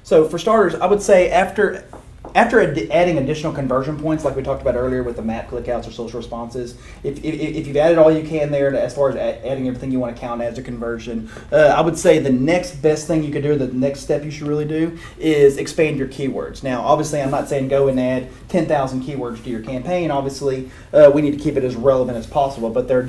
So for starters, I would say after adding additional conversion points, like we talked about earlier with the map clickouts or social responses, if you've added all you can there as far as adding everything you want to count as a conversion, I would say the next best thing you could do, the next step you should really do, is expand your keywords. Now, obviously, I'm not saying go and add 10,000 keywords to your campaign. Obviously, we need to keep it as relevant as possible, but there are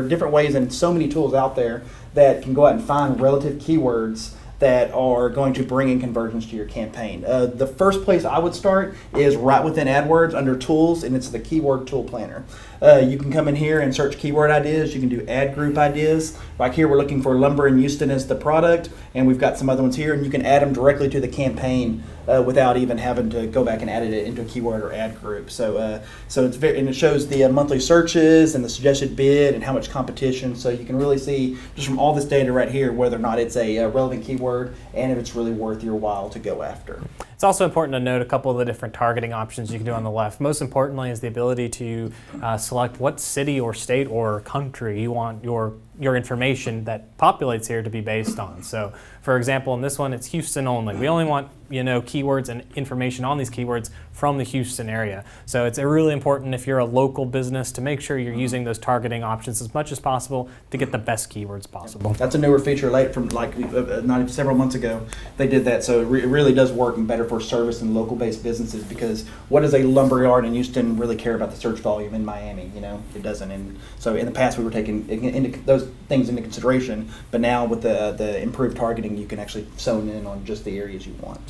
different ways and so many tools out there that can go out and find relative keywords that are going to bring in conversions to your campaign. The first place I would start is right within AdWords under Tools, and it's the Keyword Tool Planner. You can come in here and search keyword ideas. You can do ad group ideas. Like here, we're looking for lumber in Houston as the product, and we've got some other ones here, and you can add them directly to the campaign without even having to go back and add it into a keyword or ad group. So it's and it shows the monthly searches and the suggested bid and how much competition. So you can really see just from all this data right here whether or not it's a relevant keyword and if it's really worth your while to go after. It's also important to note a couple of the different targeting options you can do on the left. Most importantly is the ability to select what city or state or country you want your information that populates here to be based on. So for example, in this one, it's Houston only. We only want keywords and information on these keywords from the Houston area. So it's really important if you're a local business to make sure you're using those targeting options as much as possible to get the best keywords possible. That's a newer feature late from not several months ago. They did that, so it really does work and better for service and local-based businesses, because what does a lumber yard in Houston really care about the search volume in Miami? It doesn't. And so in the past we were taking those things into consideration, but now with the improved targeting, you can actually zone in on just the areas you want.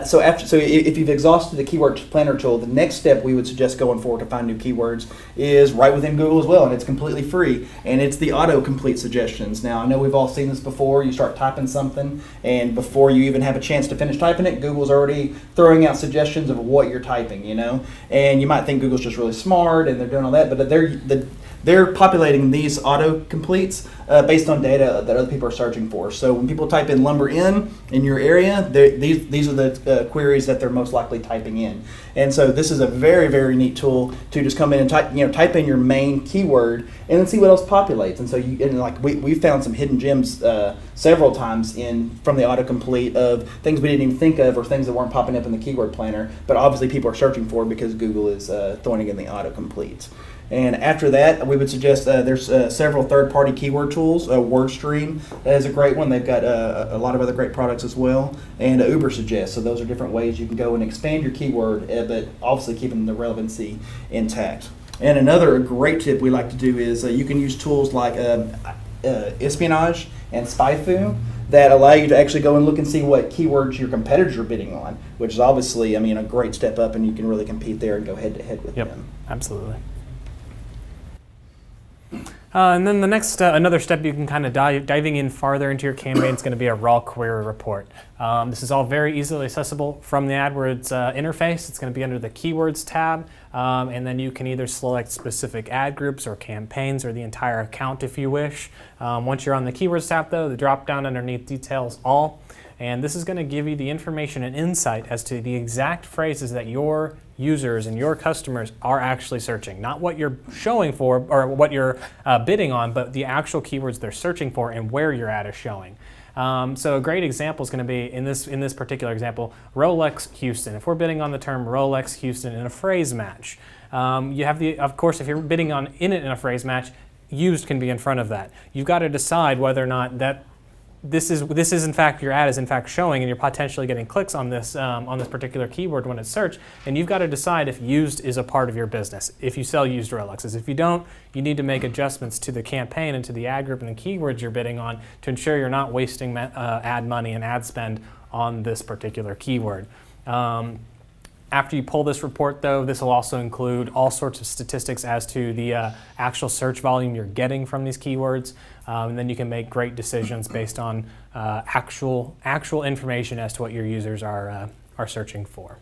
So if you've exhausted the keyword planner tool, the next step we would suggest going forward to find new keywords is right within Google as well, and it's completely free, and it's the autocomplete suggestions. Now, I know we've all seen this before. You start typing something, and before you even have a chance to finish typing it, Google's already throwing out suggestions of what you're typing, and you might think Google's just really smart and they're doing all that, but they're populating these autocompletes based on data that other people are searching for. So when people type in lumber in your area, these are the queries that they're most likely typing in. And so this is a very, very neat tool to just come in and type in your main keyword and then see what else populates. And so we found some hidden gems several times from the autocomplete of things we didn't even think of or things that weren't popping up in the keyword planner, but obviously people are searching for because Google is throwing it in the autocomplete. And after that, we would suggest there's several third-party keyword tools. WordStream is a great one. They've got a lot of other great products as well. And Ubersuggest. So those are different ways you can go and expand your keyword, but obviously keeping the relevancy intact. And another great tip we like to do is you can use tools like Espionage and SpyFu that allow you to actually go and look and see what keywords your competitors are bidding on, which is obviously, a great step up, and you can really compete there and go head-to-head with them. Absolutely. And then the next, another step you can kind of diving in farther into your campaign is going to be a raw query report. This is all very easily accessible from the AdWords interface. It's going to be under the Keywords tab, and then you can either select specific ad groups or campaigns or the entire account if you wish. Once you're on the Keywords tab, though, the drop down underneath details all. And this is going to give you the information and insight as to the exact phrases that your users and your customers are actually searching. Not what you're showing for or what you're bidding on, but the actual keywords they're searching for and where your ad is showing. So a great example is going to be, in this particular example, Rolex Houston. If we're bidding on the term Rolex Houston in a phrase match, you have of course, if you're bidding in a phrase match, used can be in front of that. You've got to decide whether or not this is in fact, your ad is in fact showing, and you're potentially getting clicks on this particular keyword when it's searched, and you've got to decide if used is a part of your business, if you sell used Rolexes. If you don't, you need to make adjustments to the campaign and to the ad group and the keywords you're bidding on to ensure you're not wasting ad money and ad spend on this particular keyword. After you pull this report, though, this will also include all sorts of statistics as to the actual search volume you're getting from these keywords, and then you can make great decisions based on actual information as to what your users are searching for.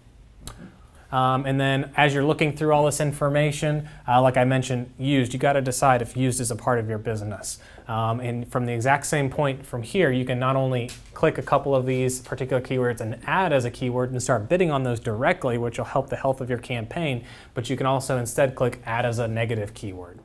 And then as you're looking through all this information, like I mentioned, used, you got to decide if used is a part of your business. And from the exact same point from here, you can not only click a couple of these particular keywords and add as a keyword and start bidding on those directly, which will help the health of your campaign, but you can also instead click add as a negative keyword.